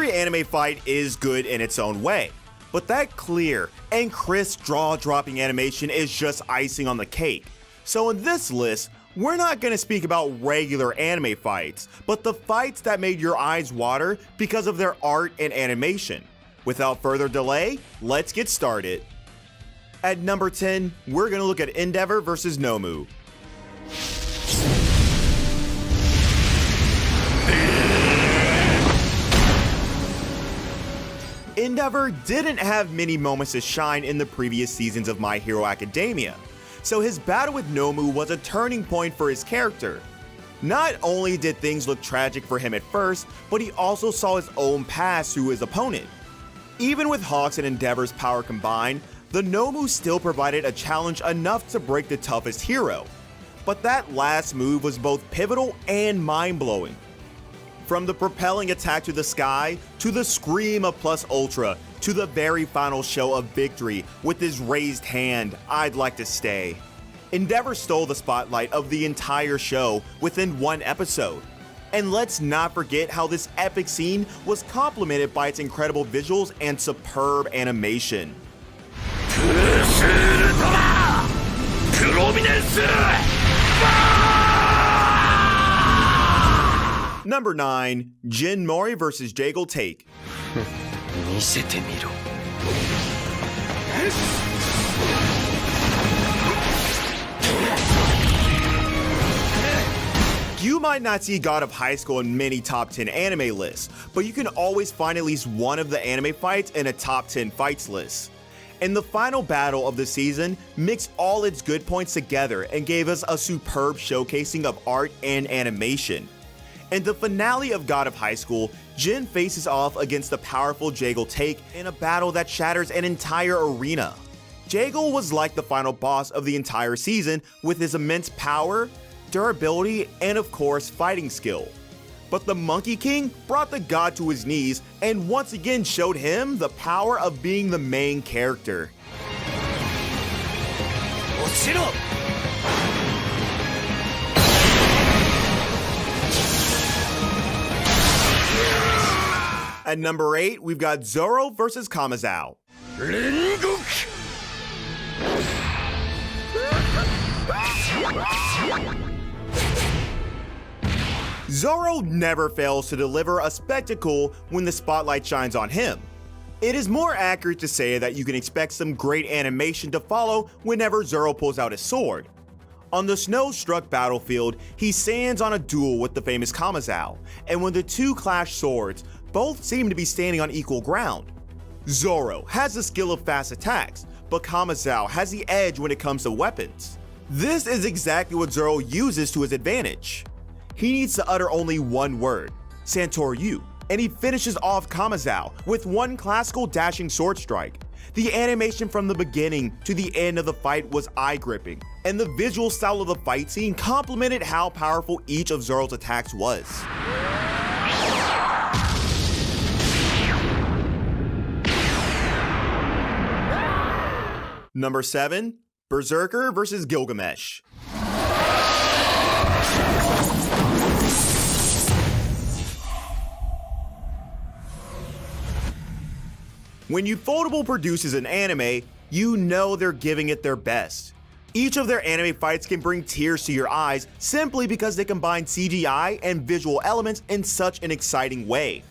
Every anime fight is good in its own way, but that clear and crisp jaw-dropping animation is just icing on the cake. So in this list, we're not going to speak about regular anime fights, but the fights that made your eyes water because of their art and animation. Without further delay, let's get started. At number 10, we're going to look at Endeavor vs. Nomu. Endeavor didn't have many moments to shine in the previous seasons of My Hero Academia, so his battle with Nomu was a turning point for his character. Not only did things look tragic for him at first, but he also saw his own past through his opponent. Even with Hawks and Endeavor's power combined, the Nomu still provided a challenge enough to break the toughest hero. But that last move was both pivotal and mind-blowing. From the propelling attack to the sky, to the scream of Plus Ultra, to the very final show of victory with his raised hand, I'd like to stay. Endeavor stole the spotlight of the entire show within one episode. And let's not forget how this epic scene was complemented by its incredible visuals and superb animation. Number 9, Jin Mori vs. Jaegal Take. You might not see God of High School in many top 10 anime lists, but you can always find at least one of the anime fights in a top 10 fights list. And the final battle of the season mixed all its good points together and gave us a superb showcasing of art and animation. In the finale of God of High School, Jin faces off against the powerful Jaegal Take in a battle that shatters an entire arena. Jaegal was like the final boss of the entire season with his immense power, durability, and of course fighting skill. But the Monkey King brought the god to his knees and once again showed him the power of being the main character. At number 8, we've got Zoro vs. Kamazao. Zoro never fails to deliver a spectacle when the spotlight shines on him. It is more accurate to say that you can expect some great animation to follow whenever Zoro pulls out his sword. On the snow-struck battlefield, he stands on a duel with the famous Kamazao, and when the two clash swords, both seem to be standing on equal ground. Zoro has the skill of fast attacks, but Kamazao has the edge when it comes to weapons. This is exactly what Zoro uses to his advantage. He needs to utter only one word, Santoryu, and he finishes off Kamazao with one classical dashing sword strike. The animation from the beginning to the end of the fight was eye-gripping, and the visual style of the fight scene complemented how powerful each of Zoro's attacks was. Number 7, Berserker vs. Gilgamesh. When Ufotable produces an anime, you know they're giving it their best. Each of their anime fights can bring tears to your eyes simply because they combine CGI and visual elements in such an exciting way.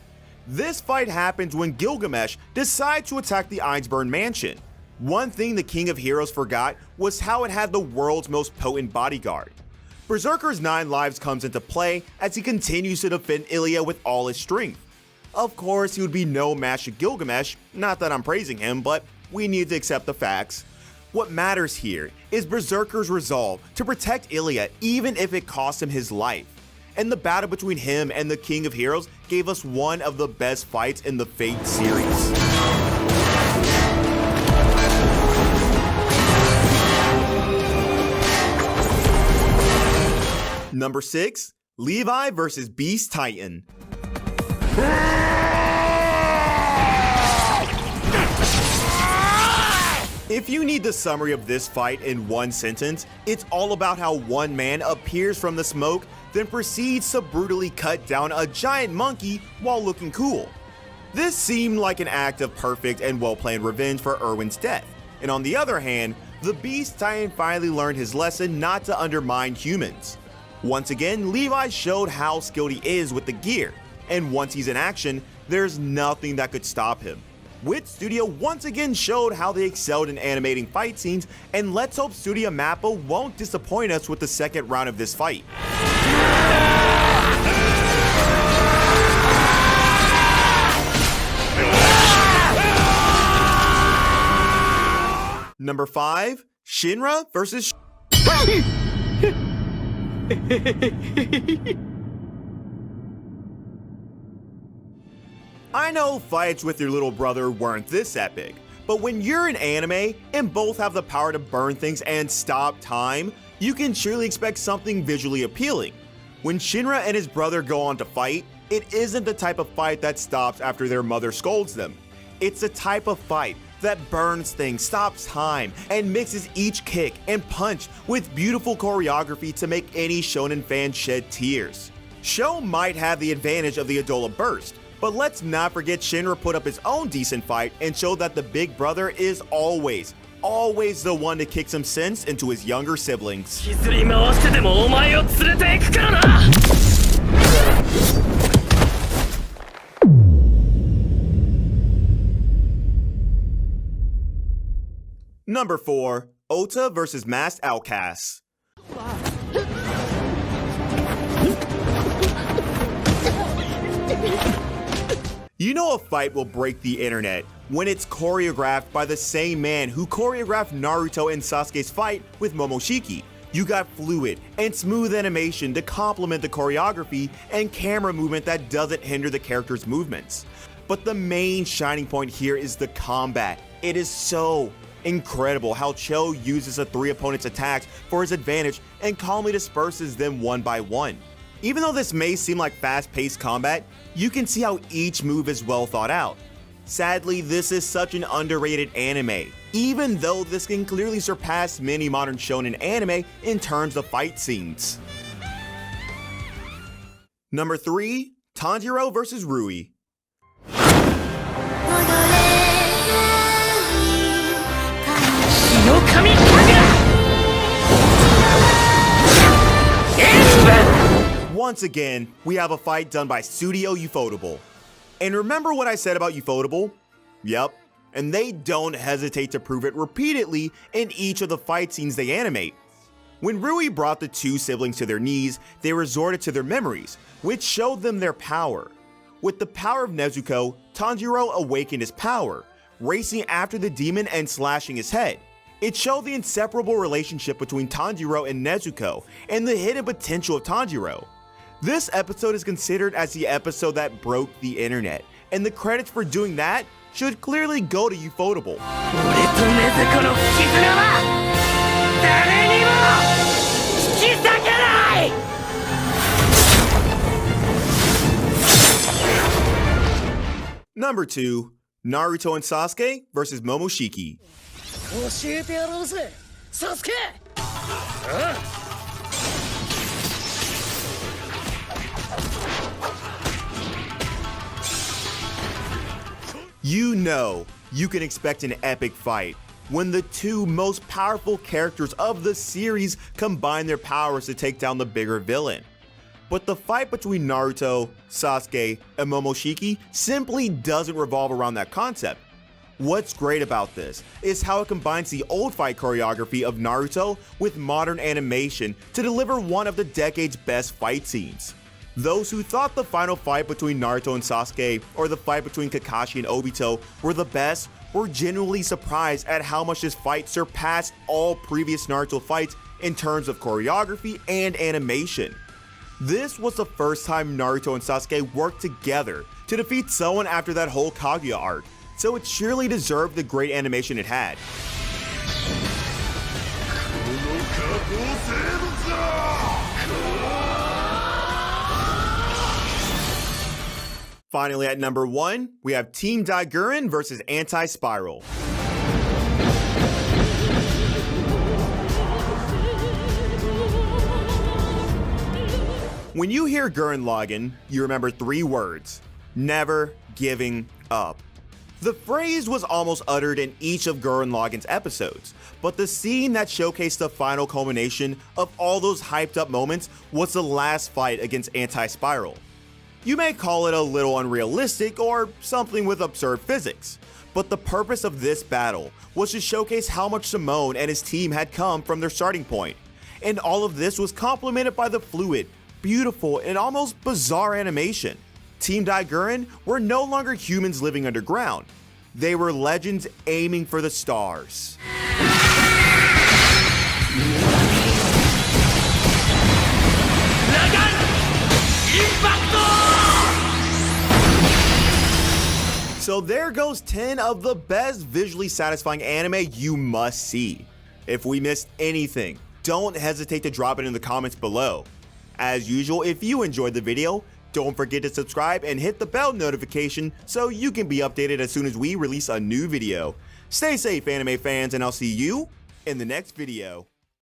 This fight happens when Gilgamesh decides to attack the Ainsburn mansion. One thing the King of Heroes forgot was how it had the world's most potent bodyguard. Berserker's 9 lives comes into play as he continues to defend Ilya with all his strength. Of course, he would be no match to Gilgamesh, not that I'm praising him, but we need to accept the facts. What matters here is Berserker's resolve to protect Ilya even if it costs him his life. And the battle between him and the King of Heroes gave us one of the best fights in the Fate series. Number 6, Levi vs. Beast Titan. If you need the summary of this fight in one sentence, it's all about how one man appears from the smoke, then proceeds to brutally cut down a giant monkey while looking cool. This seemed like an act of perfect and well-planned revenge for Erwin's death, and on the other hand, the Beast Titan finally learned his lesson not to undermine humans. Once again, Levi showed how skilled he is with the gear, and once he's in action, there's nothing that could stop him. Wit Studio once again showed how they excelled in animating fight scenes, and let's hope Studio Mappa won't disappoint us with the second round of this fight. Number 5, Shinra vs. I know fights with your little brother weren't this epic, but when you're in anime and both have the power to burn things and stop time, you can surely expect something visually appealing. When Shinra and his brother go on to fight, it isn't the type of fight that stops after their mother scolds them. It's the type of fight that burns things, stops time, and mixes each kick and punch with beautiful choreography to make any shonen fan shed tears. Sho might have the advantage of the Adola Burst, but let's not forget Shinra put up his own decent fight and showed that the big brother is always the one to kick some sense into his younger siblings. Number 4, Ota vs. Masked Outcasts. You know a fight will break the internet when it's choreographed by the same man who choreographed Naruto and Sasuke's fight with Momoshiki. You got fluid and smooth animation to complement the choreography and camera movement that doesn't hinder the character's movements. But the main shining point here is the combat. It is so incredible how Cho uses the 3 opponents' attacks for his advantage and calmly disperses them one by one. Even though this may seem like fast-paced combat, you can see how each move is well thought out. Sadly, this is such an underrated anime, even though this can clearly surpass many modern shonen anime in terms of fight scenes. Number 3, Tanjiro vs. Rui. Once again, we have a fight done by Studio Ufotable. And remember what I said about Ufotable? Yep, and they don't hesitate to prove it repeatedly in each of the fight scenes they animate. When Rui brought the 2 siblings to their knees, they resorted to their memories, which showed them their power. With the power of Nezuko, Tanjiro awakened his power, racing after the demon and slashing his head. It showed the inseparable relationship between Tanjiro and Nezuko, and the hidden potential of Tanjiro. This episode is considered as the episode that broke the internet, and the credits for doing that should clearly go to Ufotable. Number 2, Naruto and Sasuke vs. Momoshiki. You know you can expect an epic fight when the 2 most powerful characters of the series combine their powers to take down the bigger villain. But the fight between Naruto, Sasuke, and Momoshiki simply doesn't revolve around that concept. What's great about this is how it combines the old fight choreography of Naruto with modern animation to deliver one of the decade's best fight scenes. Those who thought the final fight between Naruto and Sasuke or the fight between Kakashi and Obito were the best were genuinely surprised at how much this fight surpassed all previous Naruto fights in terms of choreography and animation. This was the first time Naruto and Sasuke worked together to defeat someone after that whole Kaguya arc, so it surely deserved the great animation it had. Finally, at number 1, we have Team Daiguren vs. Anti-Spiral. When you hear Gurren Lagann, you remember 3 words: never giving up. The phrase was almost uttered in each of Gurren Lagann's episodes, but the scene that showcased the final culmination of all those hyped up moments was the last fight against Anti-Spiral. You may call it a little unrealistic or something with absurd physics, but the purpose of this battle was to showcase how much Simone and his team had come from their starting point, and all of this was complemented by the fluid, beautiful, and almost bizarre animation. Team Dai Gurren were no longer humans living underground. They were legends aiming for the stars. So there goes 10 of the best visually satisfying anime you must see. If we missed anything, don't hesitate to drop it in the comments below. As usual, if you enjoyed the video, don't forget to subscribe and hit the bell notification so you can be updated as soon as we release a new video. Stay safe, anime fans, and I'll see you in the next video.